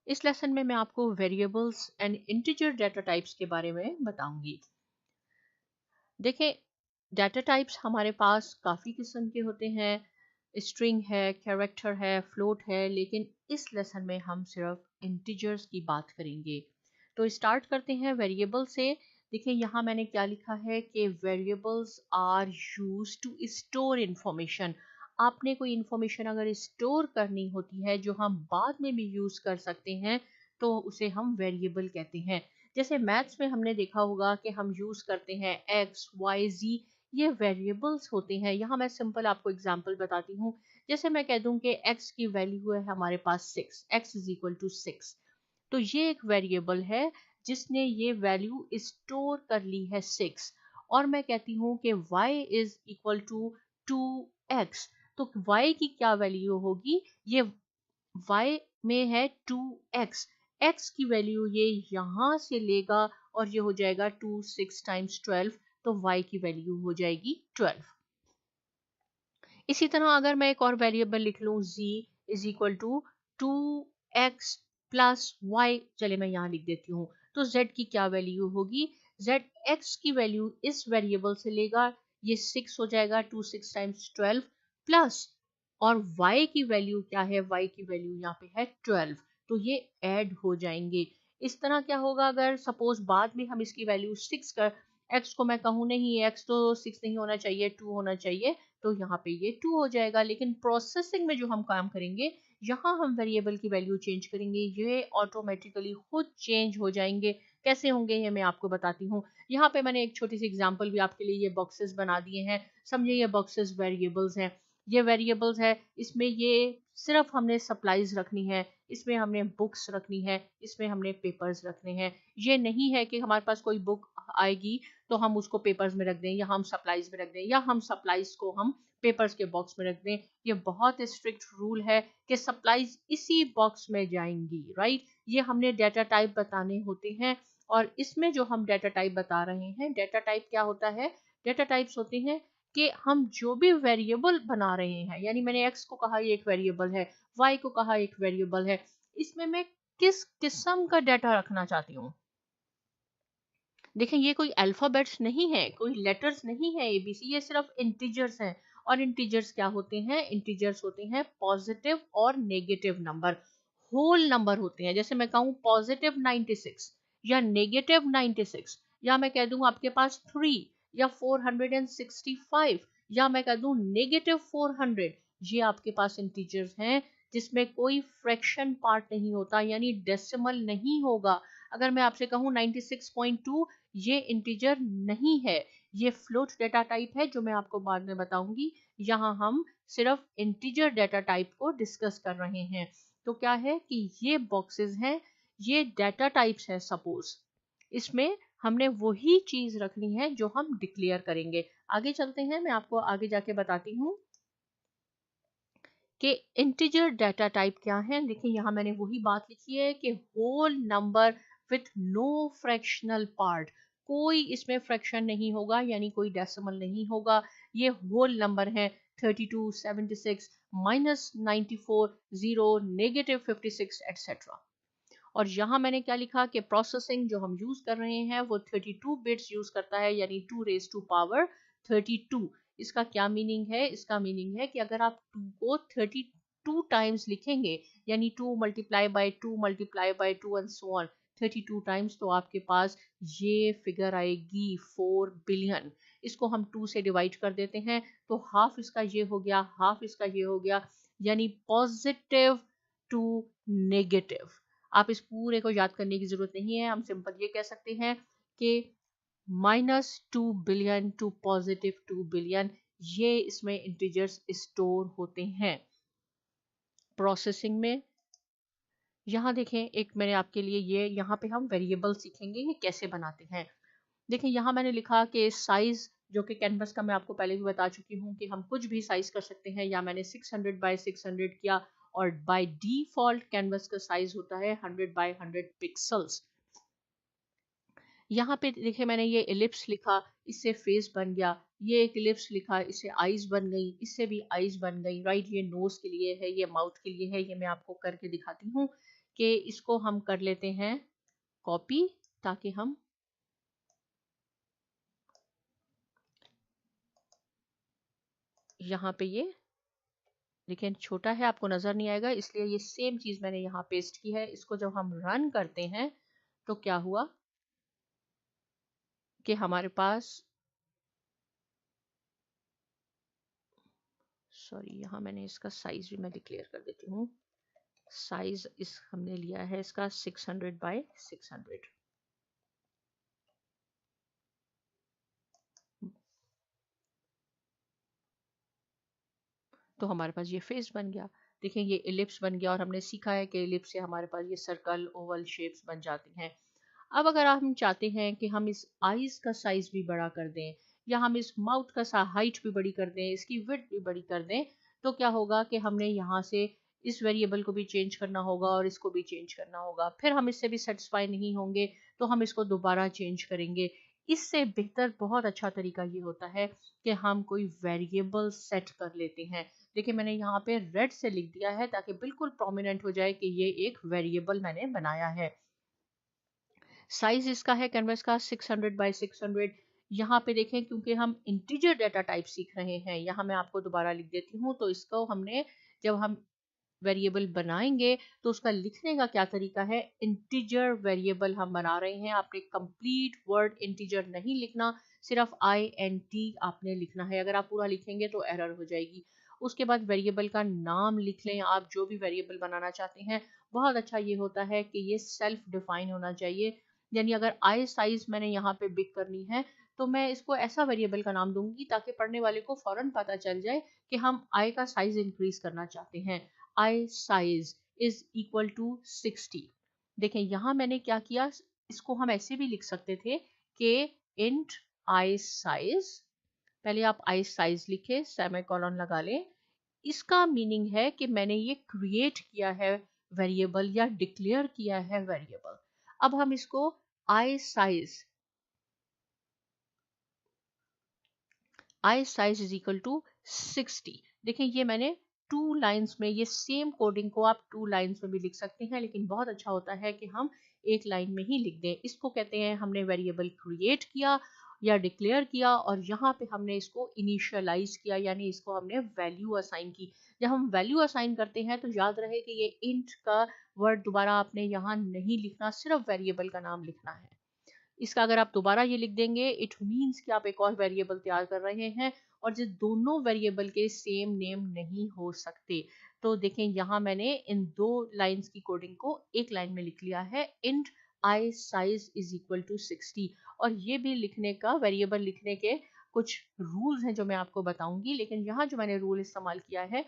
इस लेसन में मैं आपको variables and integer data types के बारे में बताऊंगी। देखिए, डाटा टाइप्स हमारे पास काफ़ी किस्म के होते हैं। स्ट्रिंग है, कैरेक्टर है, फ्लोट है, लेकिन इस लेसन में हम सिर्फ इंटीजर्स की बात करेंगे। तो स्टार्ट करते हैं वेरिएबल से। देखिए यहाँ मैंने क्या लिखा है कि variables are used to store information. आपने कोई इंफॉर्मेशन अगर स्टोर करनी होती है जो हम बाद में भी यूज कर सकते हैं, तो उसे हम वेरिएबल कहते हैं। जैसे मैथ्स में हमने देखा होगा कि हम यूज करते हैं एक्स, वाई, जी, ये वेरिएबल्स होते हैं। यहाँ मैं सिंपल आपको एग्जांपल बताती हूँ। जैसे मैं कह दूं कि x की वैल्यू है हमारे पास 6, x इज इक्वल टू 6, तो ये एक वेरिएबल है जिसने ये वैल्यू स्टोर कर ली है 6। और मैं कहती हूँ कि y is equal to 2x, तो y की क्या वैल्यू होगी, ये y में है 2x, x की वैल्यू ये यहाँ से लेगा और ये हो जाएगा 2 6 टाइम्स 12, तो y की वैल्यू हो जाएगी 12। इसी तरह अगर मैं एक और वेरिएबल लिख लूँ z is equal to 2x plus y, चले मैं यहाँ लिख देती हूँ, तो z की क्या वैल्यू होगी, z x की वैल्यू इस वेरिएबल से लेगा, ये 6 हो जाएगा, 2 6 टाइम्स 12 प्लस, और y की वैल्यू क्या है, y की वैल्यू यहाँ पे है 12, तो ये ऐड हो जाएंगे। इस तरह क्या होगा, अगर सपोज बाद में हम इसकी वैल्यू 6 कर, x को मैं कहूँ नहीं x तो 6 नहीं होना चाहिए 2 होना चाहिए, तो यहाँ पे ये 2 हो जाएगा। लेकिन प्रोसेसिंग में जो हम काम करेंगे, यहाँ हम वेरिएबल की वैल्यू चेंज करेंगे, ये ऑटोमेटिकली खुद चेंज हो जाएंगे। कैसे होंगे ये मैं आपको बताती हूँ। यहाँ पे मैंने एक छोटी सी एग्जांपल भी आपके लिए ये बॉक्सेस बना दिए हैं, समझिए ये बॉक्सेस वेरिएबल्स हैं। ये वेरिएबल्स है, इसमें ये सिर्फ हमने सप्लाईज रखनी है, इसमें हमने बुक्स रखनी है, इसमें हमने पेपर्स रखने हैं। ये नहीं है कि हमारे पास कोई बुक आएगी तो हम उसको पेपर्स में रख दें, या हम सप्लाईज में रख दें, या हम सप्लाईज को हम पेपर्स के बॉक्स में रख दें। ये बहुत स्ट्रिक्ट रूल है कि सप्लाईज इसी बॉक्स में जाएंगी, राइट। ये हमने डाटा टाइप बताने होते हैं, और इसमें जो हम डाटा टाइप बता रहे हैं, डाटा टाइप क्या होता है, डाटा टाइप्स होते हैं कि हम जो भी वेरिएबल बना रहे हैं, यानी मैंने x को कहा ये एक वेरिएबल है, y को कहा एक वेरिएबल है, इसमें मैं किस किस्म का डाटा रखना चाहती हूँ। देखें, ये कोई अल्फाबेट्स नहीं है, कोई लेटर्स नहीं है एबीसी, ये सिर्फ इंटीजर्स हैं। और इंटीजर्स क्या होते हैं, इंटीजर्स होते हैं पॉजिटिव और नेगेटिव नंबर, होल नंबर होते हैं। जैसे मैं कहूँ पॉजिटिव 96 या नेगेटिव 96, या मैं कह दूं आपके पास 3 या 465, या मैं कह दूं नेगेटिव 400, ये आपके पास इंटीजर्स हैं जिसमें कोई फ्रैक्शन पार्ट नहीं होता, यानी डेसिमल नहीं होगा। अगर मैं आपसे कहूँ 96.2, ये इंटीजर नहीं है, ये फ्लोट डाटा टाइप है, जो मैं आपको बाद में बताऊंगी। यहाँ हम सिर्फ इंटीजर डाटा टाइप को डिस्कस कर रहे हैं। तो क्या है कि ये बॉक्सेस हैं, ये डाटा टाइप्स हैं। सपोज इसमें हमने वही चीज रखनी है जो हम डिक्लेयर करेंगे। आगे चलते हैं, मैं आपको आगे जाके बताती हूँ कि इंटीजर डाटा टाइप क्या है। देखिए यहाँ मैंने वही बात लिखी है कि whole number with no fractional part, कोई इसमें फ्रैक्शन नहीं होगा, यानी कोई डेसिमल नहीं होगा। ये होल नंबर है, 32, 76, -94, 0, -56 एटसेट्रा। और यहाँ मैंने क्या लिखा कि प्रोसेसिंग जो हम यूज कर रहे हैं वो 32 बिट्स यूज करता है, यानी 2 रेज टू पावर 32। इसका क्या मीनिंग है, इसका मीनिंग है कि अगर आप 2 को 32 टाइम्स लिखेंगे, यानी 2 multiply by 2 multiply by 2 and so on 32 times, तो आपके पास ये फिगर आएगी 4 बिलियन। इसको हम 2 से डिवाइड कर देते हैं, तो हाफ इसका ये हो गया, हाफ इसका ये हो गया, यानी पॉजिटिव टू नेगेटिव। आप इस पूरे को याद करने की जरूरत नहीं है, हम सिंपल ये कह सकते हैं कि -2 बिलियन टू +2 बिलियन, ये इसमें इंटीजर्स स्टोर होते हैं प्रोसेसिंग में। यहाँ देखें, एक मैंने आपके लिए ये यहाँ पे हम वेरिएबल सीखेंगे ये कैसे बनाते हैं। देखिए यहाँ मैंने लिखा कि साइज, जो कि कैनवस का मैं आपको पहले भी बता चुकी हूँ कि हम कुछ भी साइज कर सकते हैं, या मैंने 600 बाय 600 किया, और बाय डिफॉल्ट कैनवस का साइज होता है 100 बाय 100 पिक्सल्स। यहाँ पे देखिए मैंने ये एलिप्स लिखा, इससे फेस बन गया, ये एक एलिप्स लिखा, इससे आईज बन गई, इससे भी आईज बन गई, राइट। ये नोज के लिए है, ये माउथ के लिए है, ये मैं आपको करके दिखाती हूँ कि इसको हम कर लेते हैं कॉपी, ताकि हम यहाँ पे ये, लेकिन छोटा है आपको नजर नहीं आएगा, इसलिए ये सेम चीज मैंने यहाँ पेस्ट की है। इसको जब हम रन करते हैं तो क्या हुआ कि हमारे पास, सॉरी यहाँ मैंने इसका साइज भी मैं डिक्लेयर कर देती हूँ। साइज इस हमने लिया है इसका 600 बाय 600। तो हमारे पास ये फेस बन गया। देखें ये इलिप्स बन गया, और हमने सीखा है कि इलिप्स से हमारे पास ये सर्कल, ओवल शेप्स बन जाती हैं। अब अगर हम चाहते हैं कि हम इस आईज का साइज भी बड़ा कर दें, या हम इस माउथ का हाइट भी बड़ी कर दें, इसकी विड्थ भी बड़ी कर दें, तो क्या होगा कि हमने यहाँ से इस वेरिएबल को भी चेंज करना होगा और इसको भी चेंज करना होगा। फिर हम इससे भी सेटिस्फाई नहीं होंगे तो हम इसको दोबारा चेंज करेंगे। इससे बेहतर बहुत अच्छा तरीका ये होता है कि हम कोई वेरिएबल सेट कर लेते हैं। देखिए मैंने यहाँ पे रेड से लिख दिया है ताकि बिल्कुल प्रोमिनेंट हो जाए कि ये एक वेरिएबल मैंने बनाया है। साइज इसका है कैनवस का 600 बाय 600। यहाँ पे देखें क्योंकि हम इंटीजर डाटा टाइप सीख रहे हैं, यहाँ मैं आपको दोबारा लिख देती हूँ। तो इसको हमने, जब हम वेरिएबल बनाएंगे तो उसका लिखने का क्या तरीका है, इंटीजर वेरिएबल हम बना रहे हैं। आपने कंप्लीट वर्ड इंटीजर नहीं लिखना, सिर्फ INT आपने लिखना है। अगर आप पूरा लिखेंगे तो एरर हो जाएगी। उसके बाद वेरिएबल का नाम लिख लें, आप जो भी वेरिएबल बनाना चाहते हैं। बहुत अच्छा ये होता है कि ये सेल्फ डिफाइन होना चाहिए, यानी अगर आई साइज मैंने यहाँ पे बिग करनी है तो मैं इसको ऐसा वेरिएबल का नाम दूंगी ताकि पढ़ने वाले को फौरन पता चल जाए कि हम आई का साइज इंक्रीज करना चाहते हैं। आई साइज इज इक्वल टू 60। देखें यहाँ मैंने क्या किया, इसको हम ऐसे भी लिख सकते थे कि इंट आई साइज, पहले आप आई साइज लिखे, सेमीकोलन लगा लें। इसका मीनिंग है कि मैंने ये क्रिएट किया है वेरिएबल, या डिक्लेयर किया है वेरिएबल। अब हम इसको आई साइज इज इक्वल टू 60। देखें ये मैंने 2 लाइंस में, ये सेम कोडिंग को आप 2 लाइंस में भी लिख सकते हैं, लेकिन बहुत अच्छा होता है कि हम एक लाइन में ही लिख दें। इसको कहते हैं हमने वेरिएबल क्रिएट किया या डिक्लेयर किया, और यहाँ पे हमने इसको इनिशियलाइज किया, यानी इसको हमने वैल्यू असाइन की। जब हम वैल्यू असाइन करते हैं तो याद रहे कि ये इंट का वर्ड दोबारा आपने यहाँ नहीं लिखना, सिर्फ वेरिएबल का नाम लिखना है। इसका अगर आप दोबारा ये लिख देंगे, इट मीन्स कि आप एक और वेरिएबल तैयार कर रहे हैं, और जो दोनों वेरिएबल के सेम नेम नहीं हो सकते। तो देखें यहाँ मैंने इन 2 लाइंस की कोडिंग को एक लाइन में लिख लिया है, int eye size is equal to 60। और ये भी लिखने का, वेरिएबल लिखने के कुछ रूल्स हैं जो मैं आपको बताऊंगी, लेकिन यहाँ जो मैंने रूल इस्तेमाल किया है,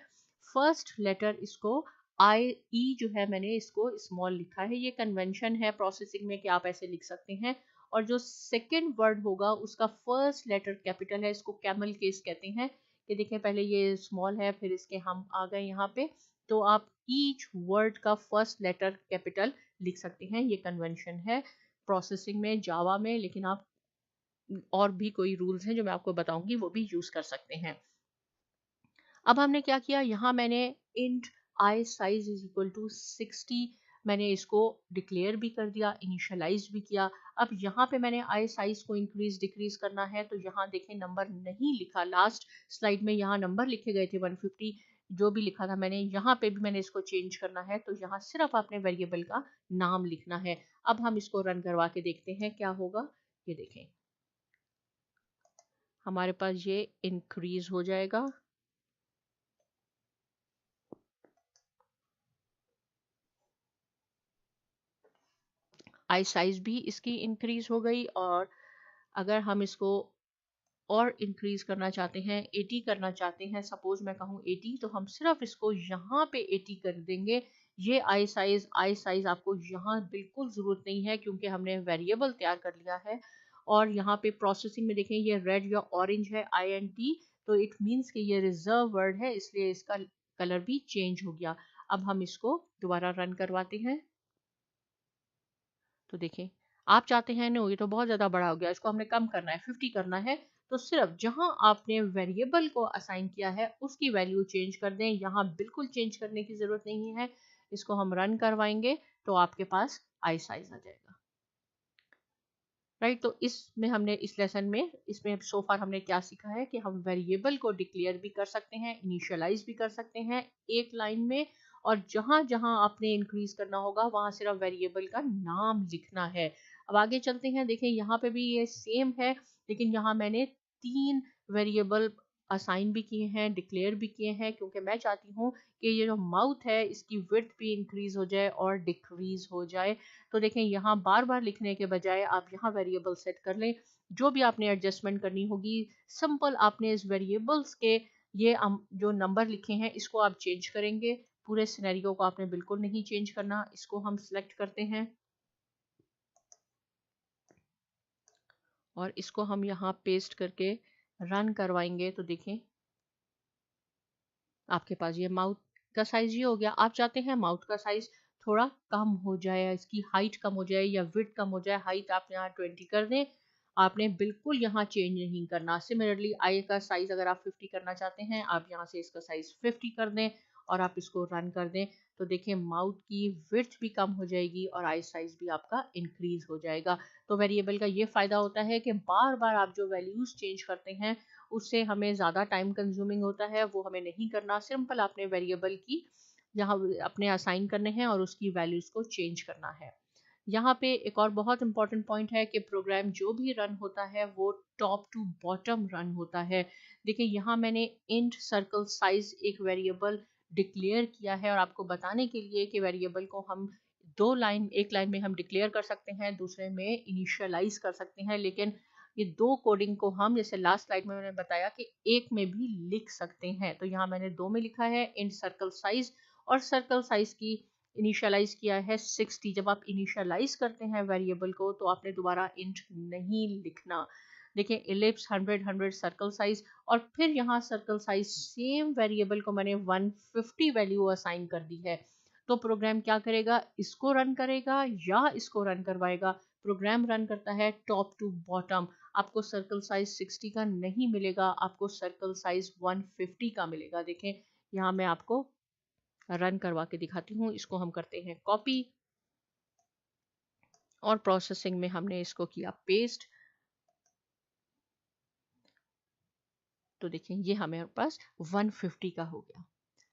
फर्स्ट लेटर इसको ई जो है मैंने इसको स्मॉल लिखा है। ये कन्वेंशन है प्रोसेसिंग में कि आप ऐसे लिख सकते हैं। और जो सेकेंड वर्ड होगा उसका फर्स्ट लेटर कैपिटल है, इसको कैमल केस कहते हैं। कि देखें पहले ये स्मॉल है, फिर इसके हम आ गए यहाँ पे। तो आप ईच वर्ड का फर्स्ट लेटर कैपिटल लिख सकते हैं। ये कन्वेंशन है प्रोसेसिंग में, जावा में, लेकिन आप और भी कोई रूल्स हैं जो मैं आपको बताऊंगी वो भी यूज कर सकते हैं। अब हमने क्या किया, यहाँ मैंने int eye size is equal to 60 मैंने इसको डिक्लेयर भी कर दिया, इनिशियलाइज भी किया। अब यहाँ पे मैंने आई साइज को इंक्रीज डिक्रीज करना है, तो यहाँ देखें नंबर नहीं लिखा। लास्ट स्लाइड में यहाँ नंबर लिखे गए थे 150, जो भी लिखा था मैंने, यहाँ पे भी मैंने इसको चेंज करना है, तो यहाँ सिर्फ आपने वेरिएबल का नाम लिखना है। अब हम इसको रन करवा के देखते हैं क्या होगा। ये देखें हमारे पास ये इंक्रीज हो जाएगा। आई साइज भी इसकी इंक्रीज हो गई, और अगर हम इसको और इंक्रीज करना चाहते हैं, 80 करना चाहते हैं, सपोज मैं कहूँ 80, तो हम सिर्फ इसको यहाँ पे 80 कर देंगे। ये आई साइज आपको यहाँ बिल्कुल ज़रूरत नहीं है, क्योंकि हमने वेरिएबल तैयार कर लिया है। और यहाँ पे प्रोसेसिंग में देखें ये रेड या ऑरेंज है INT, तो इट मीन्स कि ये रिजर्व वर्ड है, इसलिए इसका कलर भी चेंज हो गया। अब हम इसको दोबारा रन करवाते हैं। तो देखें आप चाहते हैं नो ये तो बहुत ज़्यादा बड़ा हो गया, इसको हमने कम करना है, 50 करना है, तो सिर्फ जहां आपने वेरिएबल को असाइन किया है उसकी वैल्यू चेंज कर दें। यहाँ बिल्कुल चेंज करने की ज़रूरत नहीं है। इसको हम रन करवाएंगे तो आपके पास आई साइज आ जाएगा। राइट, तो इसमें हमने इस लेसन में इसमें सो फार हमने क्या सीखा है कि हम वेरिएबल को डिक्लेयर भी कर सकते हैं, इनिशियलाइज भी कर सकते हैं एक लाइन में, और जहां जहां आपने इंक्रीज करना होगा वहां सिर्फ वेरिएबल का नाम लिखना है। अब आगे चलते हैं, देखें यहाँ पे भी ये सेम है, लेकिन यहाँ मैंने 3 वेरिएबल असाइन भी किए हैं, डिक्लेयर भी किए हैं, क्योंकि मैं चाहती हूँ कि ये जो माउथ है इसकी विड्थ भी इंक्रीज हो जाए और डिक्रीज हो जाए। तो देखें यहाँ बार बार लिखने के बजाय आप यहाँ वेरिएबल सेट कर लें, जो भी आपने एडजस्टमेंट करनी होगी सिंपल आपने इस वेरिएबल्स के ये जो नंबर लिखे हैं इसको आप चेंज करेंगे। पूरे सिनेरियो को आपने बिल्कुल नहीं चेंज करना। इसको हम सिलेक्ट करते हैं और इसको हम यहाँ पेस्ट करके रन करवाएंगे तो देखें आपके पास ये माउथ का साइज ये हो गया। आप चाहते हैं माउथ का साइज थोड़ा कम हो जाए, इसकी हाइट कम हो जाए या विड्थ कम हो जाए, हाइट आप यहाँ 20 कर दें, आपने बिल्कुल यहाँ चेंज नहीं करना। सिमिलरली आई का साइज अगर आप 50 करना चाहते हैं, आप यहाँ से इसका साइज 50 कर दें और आप इसको रन कर दें तो देखिए माउथ की विड्थ भी कम हो जाएगी और आई साइज भी आपका इंक्रीज हो जाएगा। तो वेरिएबल का ये फायदा होता है कि बार बार आप जो वैल्यूज चेंज करते हैं उससे हमें ज़्यादा टाइम कंज्यूमिंग होता है, वो हमें नहीं करना। सिंपल आपने वेरिएबल की यहाँ अपने असाइन करने हैं और उसकी वैल्यूज को चेंज करना है। यहाँ पे एक और बहुत इंपॉर्टेंट पॉइंट है कि प्रोग्राम जो भी रन होता है वो टॉप टू बॉटम रन होता है। देखिए यहाँ मैंने इंट सर्कल साइज एक वेरिएबल डिक्लेयर किया है और आपको बताने के लिए कि वेरिएबल को हम एक लाइन में हम डिक्लेयर कर सकते हैं, दूसरे में इनिशियलाइज कर सकते हैं, लेकिन ये 2 कोडिंग को हम जैसे लास्ट स्लाइड में मैंने बताया कि एक में भी लिख सकते हैं। तो यहाँ मैंने 2 में लिखा है इंट सर्कल साइज, और सर्कल साइज की इनिशियलाइज किया है 60। जब आप इनिशियलाइज करते हैं वेरिएबल को तो आपने दोबारा इंट नहीं लिखना। देखिए इलिप्स 100 सर्कल साइज, और फिर यहाँ सर्कल साइज सेम वेरिएबल को मैंने 150 वैल्यू असाइन कर दी है। तो प्रोग्राम क्या करेगा, इसको रन करेगा या इसको रन करवाएगा। प्रोग्राम रन करता है टॉप टू बॉटम। आपको सर्कल साइज 60 का नहीं मिलेगा, आपको सर्कल साइज 150 का मिलेगा। देखें यहाँ मैं आपको रन करवा के दिखाती हूँ। इसको हम करते हैं कॉपी और प्रोसेसिंग में हमने इसको किया पेस्ट। तो देखें ये हमारे पास 150 का हो गया।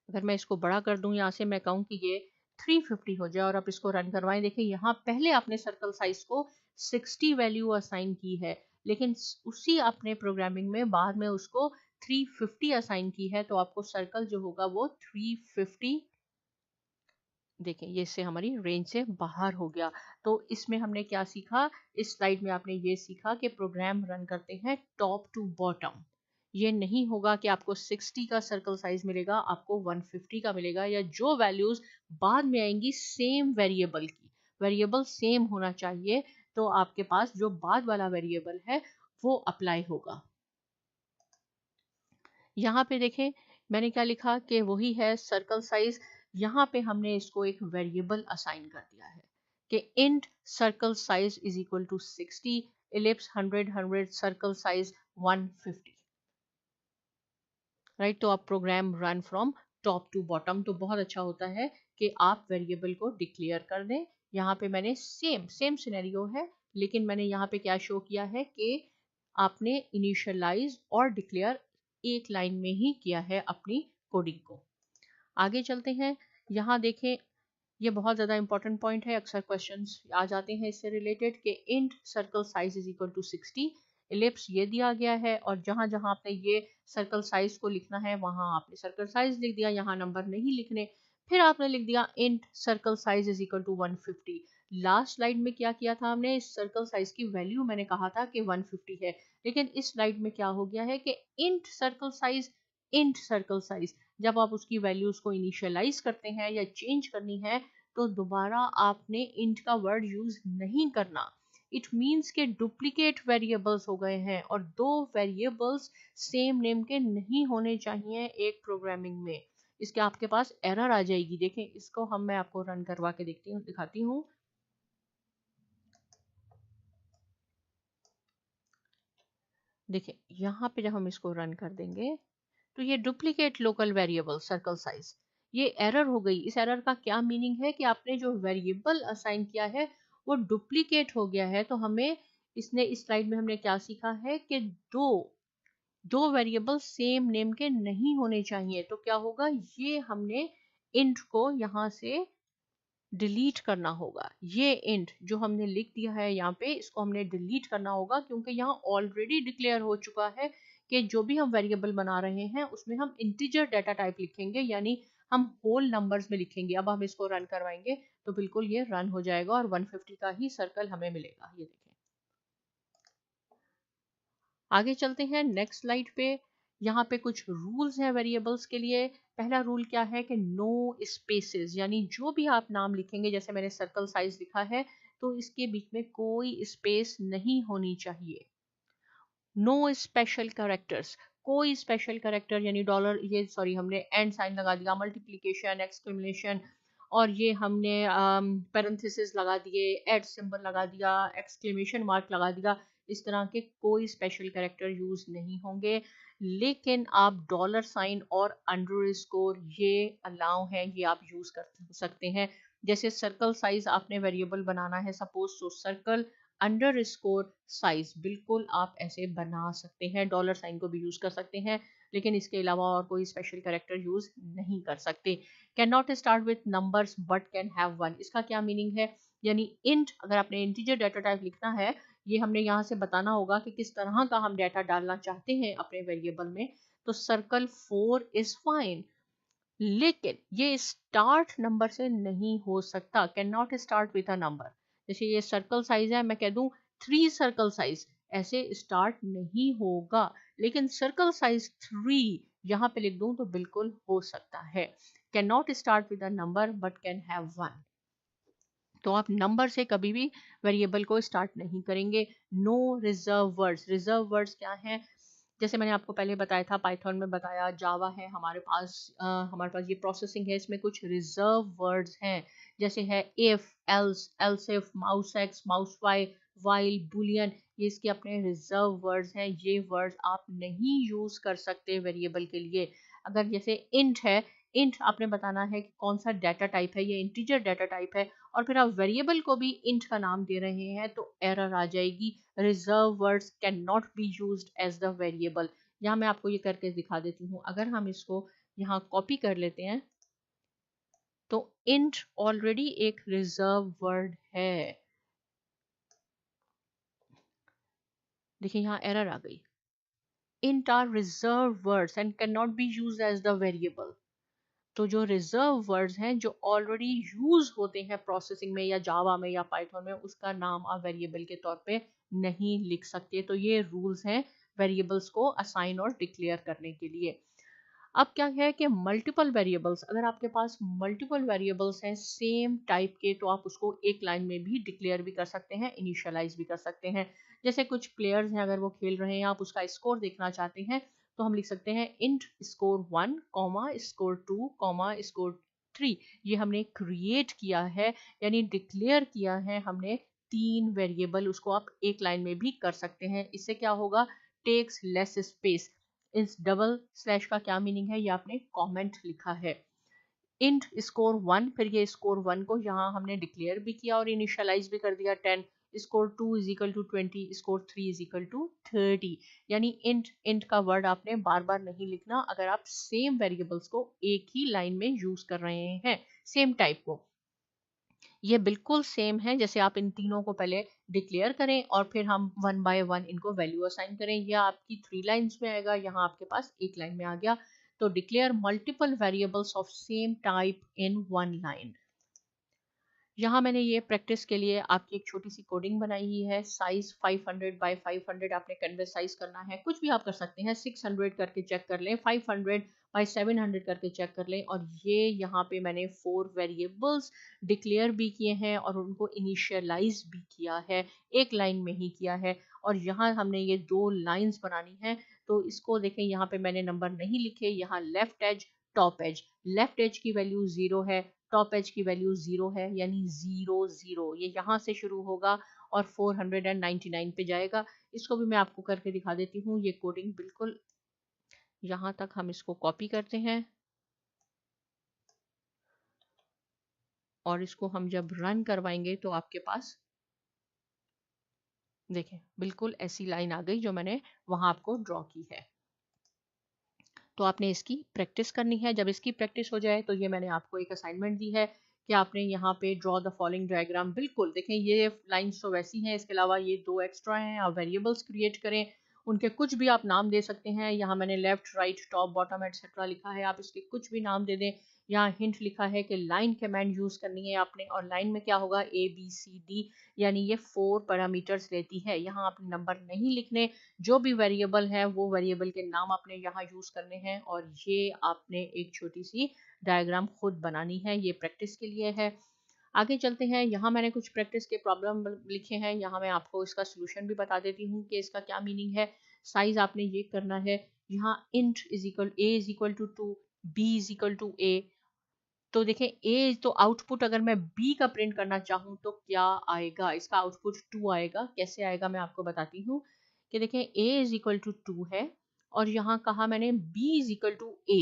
अगर मैं इसको बड़ा कर दूं यहाँ से, मैं कहूँ कि ये 350 हो जाए और आप इसको रन करवाएं। देखिए यहाँ पहले आपने सर्कल साइज को 60 वैल्यू असाइन की है, लेकिन उसी आपने प्रोग्रामिंग में बाद में उसको 350 असाइन की है, तो आपको सर्कल जो होगा वो 350, देखें ये इससे हमारी रेंज से बाहर हो गया। तो इसमें हमने क्या सीखा, इस स्लाइड में आपने ये सीखा कि प्रोग्राम रन करते हैं टॉप टू बॉटम। ये नहीं होगा कि आपको 60 का सर्कल साइज मिलेगा, आपको 150 का मिलेगा, या जो वैल्यूज बाद में आएंगी सेम वेरिएबल की, वेरिएबल सेम होना चाहिए, तो आपके पास जो बाद वाला वेरिएबल है वो अप्लाई होगा। यहाँ पे देखें मैंने क्या लिखा कि वही है सर्कल साइज। यहाँ पे हमने इसको एक वेरिएबल असाइन कर दिया है कि int circle size is equal to 60, ellipse 100 circle size 150। Right, तो आप program run from top to bottom. तो बहुत अच्छा होता है कि आप वेरिएबल को डिक्लेयर कर दें। यहाँ पे मैंने सेम सिनेरियो है, लेकिन मैंने यहाँ पे क्या शो किया है कि आपने इनिशियलाइज और डिक्लेयर एक लाइन में ही किया है अपनी कोडिंग को। आगे चलते हैं। यहाँ देखें ये बहुत ज़्यादा इंपॉर्टेंट पॉइंट है, अक्सर क्वेश्चंस आ जाते हैं इससे रिलेटेड कि int circle size is equal to 60, ellipse ये दिया गया है और जहाँ जहाँ आपने ये सर्कल साइज को लिखना है वहाँ आपने सर्कल साइज लिख दिया, यहाँ नंबर नहीं लिखने। फिर आपने लिख दिया int circle size is equal to 150। Last slide में क्या किया था हमने, इस सर्कल साइज की वैल्यू मैंने कहा था कि 150 है, लेकिन इस स्लाइड में क्या हो गया है कि इंट सर्कल साइज जब आप उसकी वैल्यूज को इनिशियलाइज करते हैं या चेंज करनी है तो दोबारा आपने इंट का वर्ड यूज नहीं करना। इट मीन्स के डुप्लीकेट वेरिएबल्स हो गए हैं और 2 वेरिएबल्स सेम नेम के नहीं होने चाहिए एक प्रोग्रामिंग में, इसके आपके पास एरर आ जाएगी। देखें इसको मैं आपको रन करवा के दिखाती हूँ। देखिए यहाँ पे जब हम इसको रन कर देंगे तो ये duplicate local variable circle size ये एरर हो गई। इस एरर का क्या मीनिंग है कि आपने जो वेरिएबल असाइन किया है वो डुप्लीकेट हो गया है। तो हमें इसने इस स्लाइड में हमने क्या सीखा है कि दो वेरिएबल सेम नेम के नहीं होने चाहिए। तो क्या होगा, ये हमने इंट को यहाँ से डिलीट करना होगा। ये इंट जो हमने लिख दिया है यहाँ पे, इसको हमने डिलीट करना होगा, क्योंकि यहाँ ऑलरेडी डिक्लेयर हो चुका है कि जो भी हम वेरिएबल बना रहे हैं उसमें हम इंटीजर डाटा टाइप लिखेंगे, यानी हम होल नंबर्स में लिखेंगे। अब हम इसको रन करवाएंगे तो बिल्कुल ये रन हो जाएगा और 150 का ही सर्कल हमें मिलेगा। ये देखें। आगे चलते हैं नेक्स्ट स्लाइड पे। यहाँ पे कुछ रूल्स हैं वेरिएबल्स के लिए। पहला रूल क्या है कि नो स्पेसेस, यानी जो भी आप नाम लिखेंगे, जैसे मैंने सर्कल साइज लिखा है तो इसके बीच में कोई स्पेस नहीं होनी चाहिए। नो स्पेशल कैरेक्टर्स, कोई स्पेशल कैरेक्टर यानी डॉलर, ये सॉरी हमने एंड साइन लगा दिया, मल्टीप्लिकेशन, एक्सक्लेमेशन, और ये हमने पैरेंथेसिस लगा दिए, एट सिंबल लगा दिया, एक्सक्लेमेशन मार्क लगा दिया। इस तरह के कोई स्पेशल कैरेक्टर यूज नहीं होंगे। लेकिन आप डॉलर साइन और अंडरस्कोर ये अलाउ है, ये आप यूज कर सकते हैं। जैसे सर्कल साइज आपने वेरिएबल बनाना है सपोज, तो सर्कल अंडरस्कोर साइज बिल्कुल आप ऐसे बना सकते हैं। डॉलर साइन को भी यूज कर सकते हैं, लेकिन इसके अलावा और कोई स्पेशल कैरेक्टर यूज नहीं कर सकते। Can not start with numbers but can have one, इसका क्या मीनिंग है, यानी इंट, अगर आपने इंटीजर डाटा टाइप लिखना है, ये हमने यहाँ से बताना होगा कि किस तरह का हम डाटा डालना चाहते हैं अपने वेरिएबल में। तो सर्कल 4 इज फाइन, लेकिन ये स्टार्ट नंबर से नहीं हो सकता। Can not start with a number. जैसे ये सर्कल साइज है, मैं कह दूं 3 सर्कल साइज, ऐसे स्टार्ट नहीं होगा। लेकिन सर्कल साइज 3 यहाँ पे लिख दूं तो बिल्कुल हो सकता है। Can not start with a number but can have one. तो आप नंबर से कभी भी वेरिएबल को स्टार्ट नहीं करेंगे। No reserve words, reserve words क्या हैं, जैसे मैंने आपको पहले बताया था, पाइथन में बताया, जावा है हमारे पास ये प्रोसेसिंग है, इसमें कुछ रिजर्व वर्ड्स हैं। जैसे है if, else, else if, mouse X, mouse Y, while, boolean, ये इसके अपने रिजर्व वर्ड्स हैं। ये वर्ड्स आप नहीं यूज कर सकते वेरिएबल के लिए। अगर जैसे इंट है, इंट आपने बताना है कि कौन सा डाटा टाइप है, ये इंटीजर डाटा टाइप है, और फिर आप वेरिएबल को भी इंट का नाम दे रहे हैं तो एरर आ जाएगी। Reserve words can not be used as the variable. यहाँ मैं आपको ये करके दिखा देती हूँ। अगर हम इसको यहाँ कॉपी कर लेते हैं तो इंट ऑलरेडी एक रिजर्व वर्ड है। देखिए यहाँ एरर आ गई। Int are reserve words and can not be used as the variable. तो जो रिजर्व वर्ड्स हैं जो ऑलरेडी यूज होते हैं प्रोसेसिंग में या जावा में या पाइथन में, उसका नाम आप वेरिएबल के तौर पे नहीं लिख सकते। तो ये रूल्स हैं वेरिएबल्स को असाइन और डिक्लेयर करने के लिए। अब क्या है कि मल्टीपल वेरिएबल्स, अगर आपके पास मल्टीपल वेरिएबल्स हैं सेम टाइप के, तो आप उसको एक लाइन में भी डिक्लेयर भी कर सकते हैं, इनिशियलाइज भी कर सकते हैं। जैसे कुछ प्लेयर्स हैं, अगर वो खेल रहे हैं, आप उसका स्कोर देखना चाहते हैं, तो हम लिख सकते हैं int score 1 comma score 2 comma score 3। ये हमने क्रिएट किया है, यानी डिक्लेयर किया है हमने 3 वेरिएबल, उसको आप एक लाइन में भी कर सकते हैं। इससे क्या होगा, टेक्स लेस स्पेस। इस डबल स्लैश का क्या मीनिंग है, ये आपने कमेंट लिखा है। इंट स्कोर 1, फिर ये स्कोर 1 को यहाँ हमने डिक्लेयर भी किया और इनिशियलाइज भी कर दिया 10। Score 2 is equal to 20, score 3 is equal to 30। यानी इंट इंट का वर्ड आपने बार बार नहीं लिखना अगर आप सेम वेरिएबल्स को एक ही लाइन में यूज कर रहे हैं, सेम टाइप को। ये बिल्कुल सेम है जैसे आप इन तीनों को पहले डिक्लेयर करें और फिर हम वन बाय वन इनको वैल्यू असाइन करें। यह आपकी 3 लाइन्स में आएगा, यहाँ आपके पास एक लाइन में आ गया। तो declare multiple variables of same type in one line. यहाँ मैंने ये प्रैक्टिस के लिए आपकी एक छोटी सी कोडिंग बनाई हुई है। साइज 500 बाय 500 आपने कैनवस साइज करना है, कुछ भी आप कर सकते हैं। 600 करके चेक कर लें, 500 बाय 700 करके चेक कर लें। और ये यहाँ पे मैंने 4 वेरिएबल्स डिक्लेयर भी किए हैं और उनको इनिशियलाइज भी किया है, एक लाइन में ही किया है। और यहाँ हमने ये 2 लाइन्स बनानी है। तो इसको देखें, यहाँ पे मैंने नंबर नहीं लिखे, यहाँ left edge, top edge. Left edge की वैल्यू 0 है, टॉप एज की वैल्यू 0 है, यानी 0 0 ये यहाँ से शुरू होगा और 499 पे जाएगा। इसको भी मैं आपको करके दिखा देती हूँ। ये कोडिंग बिल्कुल यहाँ तक हम इसको कॉपी करते हैं और इसको हम जब रन करवाएंगे तो आपके पास देखें बिल्कुल ऐसी लाइन आ गई जो मैंने वहां आपको ड्रॉ की है। तो आपने इसकी प्रैक्टिस करनी है। जब इसकी प्रैक्टिस हो जाए तो ये मैंने आपको एक असाइनमेंट दी है कि आपने यहाँ पे ड्रॉ द फॉलोइंग डायग्राम। बिल्कुल देखें ये लाइंस तो वैसी हैं, इसके अलावा ये दो एक्स्ट्रा हैं। आप वेरिएबल्स क्रिएट करें, उनके कुछ भी आप नाम दे सकते हैं। यहाँ मैंने left right top bottom etcetera लिखा है, आप इसके कुछ भी नाम दे दें। यहाँ हिंट लिखा है कि लाइन कमांड यूज करनी है आपने, और लाइन में क्या होगा ABCD, यानी ये 4 पैरामीटर्स लेती है। यहाँ आपने नंबर नहीं लिखने, जो भी वेरिएबल है वो वेरिएबल के नाम आपने यहाँ यूज करने हैं, और ये आपने एक छोटी सी डायग्राम खुद बनानी है। ये प्रैक्टिस के लिए है। आगे चलते हैं। यहाँ मैंने कुछ प्रैक्टिस के प्रॉब्लम लिखे हैं, यहाँ मैं आपको इसका सोल्यूशन भी बता देती हूँ कि इसका क्या मीनिंग है। साइज आपने ये करना है, यहाँ int is equal a is equal to 2, b is equal to a। तो देखें a तो आउटपुट अगर मैं b का प्रिंट करना चाहूँ तो क्या आएगा, इसका आउटपुट 2 आएगा। कैसे आएगा मैं आपको बताती हूँ कि देखें a इज इक्वल टू 2 है, और यहाँ कहा मैंने b is equal to a,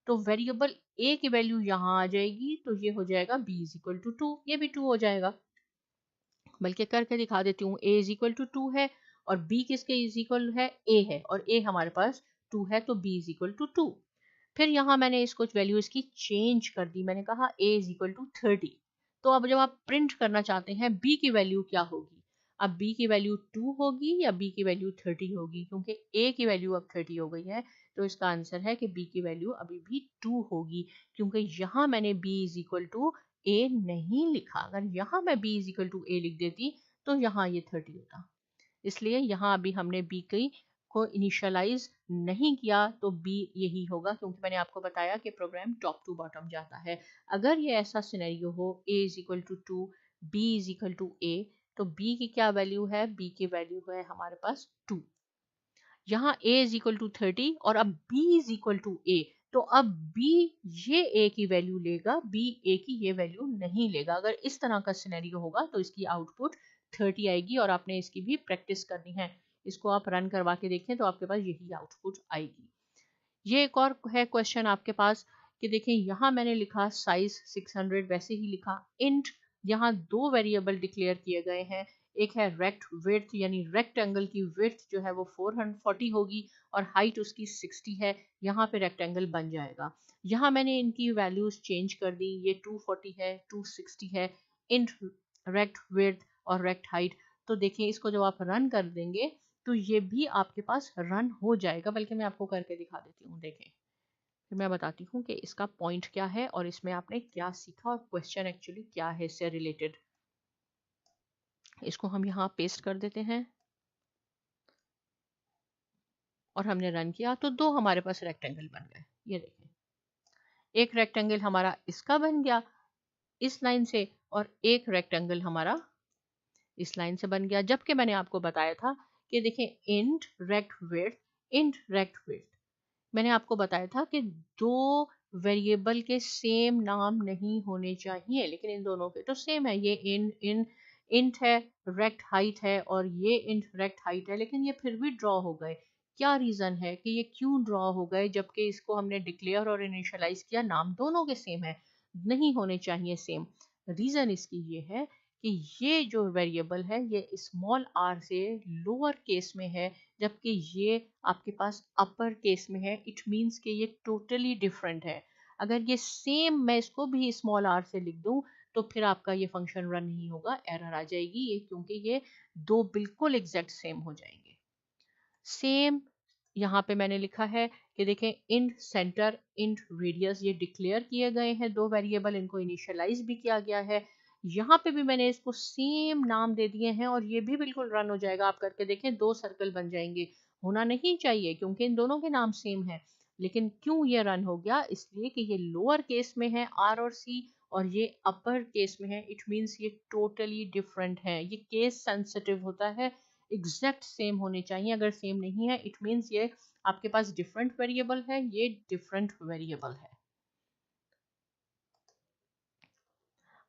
तो वेरिएबल a की वैल्यू यहाँ आ जाएगी, तो ये हो जाएगा b इज इक्वल टू 2, ये भी 2 हो जाएगा। बल्कि करके दिखा देती हूँ। a इज इक्वल टू 2 है और b किसके इज इक्वल है, a है, और a हमारे पास 2 है, तो b इज इक्वल टू 2। फिर यहाँ मैंने इसको वैल्यू इसकी चेंज कर दी, मैंने कहा a इज इक्वल टू 30। तो अब जब आप प्रिंट करना चाहते हैं b की वैल्यू क्या होगी, अब b की वैल्यू 2 होगी या b की वैल्यू 30 होगी, क्योंकि a की वैल्यू अब 30 हो गई है। तो इसका आंसर है कि b की वैल्यू अभी भी 2 होगी, क्योंकि यहाँ मैंने b is equal to a नहीं लिखा। अगर यहाँ मैं b is equal to a लिख देती तो यहाँ ये 30 होता। इसलिए यहाँ अभी हमने b की को इनिशियलाइज नहीं किया, तो b यही होगा, क्योंकि मैंने आपको बताया कि प्रोग्राम टॉप टू बॉटम जाता है। अगर ये ऐसा सिनेरियो हो a is equal to 2, b is equal to a, तो b की क्या वैल्यू है, b की वैल्यू है हमारे पास 2। यहाँ a इज इक्वल टू 30 और अब b is equal to a, तो अब b ये a की वैल्यू लेगा, b a की ये वैल्यू नहीं लेगा। अगर इस तरह का सिनेरियो होगा तो इसकी आउटपुट 30 आएगी, और आपने इसकी भी प्रैक्टिस करनी है। इसको आप रन करवा के देखें तो आपके पास यही आउटपुट आएगी। ये एक और है क्वेश्चन आपके पास कि देखें यहाँ मैंने लिखा साइज 600, वैसे ही लिखा इंट। यहाँ दो वेरिएबल डिक्लेयर किए गए हैं, एक है रेक्ट विड्थ, यानी रेक्टेंगल की विड्थ जो है वो 440 होगी और हाइट उसकी 60 है। यहाँ पे रेक्टेंगल बन जाएगा। यहाँ मैंने इनकी वैल्यूज चेंज कर दी, ये 240 है, 260 है, इंट रेक्ट विड्थ और रेक्ट हाइट। तो देखिए इसको जब आप रन कर देंगे तो ये भी आपके पास रन हो जाएगा। बल्कि मैं आपको करके दिखा देती हूँ, देखें फिर मैं बताती हूँ कि इसका पॉइंट क्या है और इसमें आपने क्या सीखा और क्वेश्चन एक्चुअली क्या है इससे रिलेटेड। इसको हम यहाँ पेस्ट कर देते हैं और हमने रन किया तो दो हमारे पास रेक्टेंगल बन गए। ये देखें, एक रेक्टेंगल हमारा इसका बन गया इस लाइन से, और एक रेक्टेंगल हमारा इस लाइन से बन गया। जबकि मैंने आपको बताया था कि देखें int rect width, int rect width, मैंने आपको बताया था कि दो वेरिएबल के सेम नाम नहीं होने चाहिए, लेकिन इन दोनों के तो सेम है। ये इंट है, रेक्ट हाइट है, और ये इंट रेक्ट हाइट है, लेकिन ये फिर भी ड्रॉ हो गए। क्या रीजन है कि ये क्यों ड्रॉ हो गए, जबकि इसको हमने डिक्लेयर और इनिशियलाइज किया, नाम दोनों के सेम है, नहीं होने चाहिए सेम। रीजन इसकी ये है कि ये जो वेरिएबल है ये स्मॉल r से लोअर केस में है, जबकि ये आपके पास अपर केस में है। इट मीन्स कि ये टोटली डिफरेंट है। अगर ये सेम मैं इसको भी स्मॉल r से लिख दूं तो फिर आपका ये फंक्शन रन नहीं होगा, एरर आ जाएगी ये, क्योंकि ये दो बिल्कुल एग्जैक्ट सेम हो जाएंगे। सेम यहाँ पे मैंने लिखा है कि देखें इंट सेंटर, इंट रेडियस, ये डिक्लेयर किए गए हैं दो वेरिएबल, इनको इनिशियलाइज भी किया गया है। यहाँ पे भी मैंने इसको सेम नाम दे दिए हैं और ये भी बिल्कुल रन हो जाएगा। आप करके देखें, दो सर्कल बन जाएंगे। होना नहीं चाहिए क्योंकि इन दोनों के नाम सेम है, लेकिन क्यों ये रन हो गया, इसलिए कि ये लोअर केस में है R और C और ये अपर केस में है। इट मीन्स ये टोटली डिफरेंट है। ये केस सेंसिटिव होता है, एग्जैक्ट सेम होने चाहिए। अगर सेम नहीं है इट मीन्स ये आपके पास डिफरेंट वेरिएबल है, ये डिफरेंट वेरिएबल है।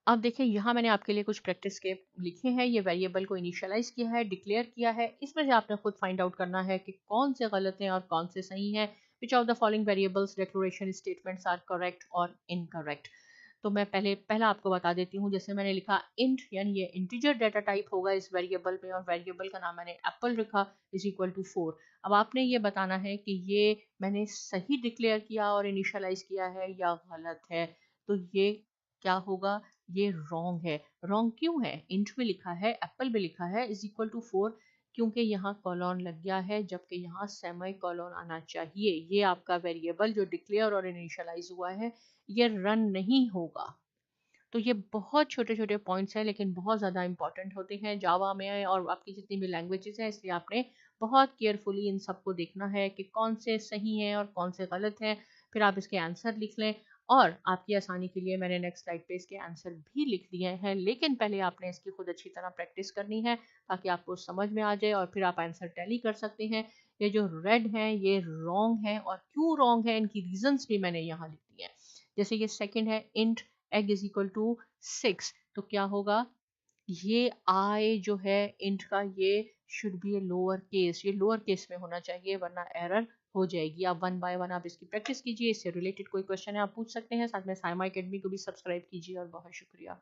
अब देखिए यहाँ मैंने आपके लिए कुछ प्रैक्टिस के लिखे हैं। ये वेरिएबल को इनिशियलाइज किया है, डिक्लेयर किया है। इसमें से आपने खुद फाइंड आउट करना है कि कौन से गलत हैं और कौन से सही हैं। Which of the following variables declaration statements are correct और इनकरेक्ट। तो मैं पहला आपको बता देती हूँ। जैसे मैंने लिखा इंट, यानी ये इंटीजर डाटा टाइप होगा इस वेरिएबल में, और वेरिएबल का नाम मैंने एप्पल रखा इज इक्वल टू 4। अब आपने ये बताना है कि ये मैंने सही डिक्लेयर किया और इनिशियलाइज किया है या गलत है। तो ये क्या होगा, ये रॉन्ग है। रॉन्ग क्यों है? इंट में लिखा है, एप्पल में लिखा है इज इक्वल टू 4, क्योंकि यहाँ कॉलन लग गया है, जबकि यहाँ सेमी कॉलन आना चाहिए। ये आपका वेरिएबल जो डिक्लेयर और इनिशियलाइज हुआ है ये रन नहीं होगा। तो ये बहुत छोटे छोटे पॉइंट्स हैं, लेकिन बहुत ज़्यादा इंपॉर्टेंट होते हैं जावा में और आपकी जितनी भी लैंग्वेजेस हैं, इसलिए आपने बहुत केयरफुली इन सबको देखना है कि कौन से सही हैं और कौन से गलत हैं। फिर आप इसके आंसर लिख लें, और आपकी आसानी के लिए मैंने नेक्स्ट स्लाइड पे इसके आंसर भी लिख दिए हैं, लेकिन पहले आपने इसकी खुद अच्छी तरह प्रैक्टिस करनी है ताकि आपको समझ में आ जाए और फिर आप आंसर टैली कर सकते हैं। ये जो रेड हैं ये रॉन्ग है, और क्यों रॉन्ग है इनकी रीजंस भी मैंने यहाँ लिख दिए हैं। जैसे ये सेकंड है, int egg is equal to 6, तो क्या होगा, ये आई जो है इंट का ये should be a lower case, ये लोअर केस में होना चाहिए वरना एरर हो जाएगी। आप 1 बाय 1 आप इसकी प्रैक्टिस कीजिए। इससे रिलेटेड कोई क्वेश्चन है आप पूछ सकते हैं। साथ में साइमा एकेडमी को भी सब्सक्राइब कीजिए, और बहुत शुक्रिया।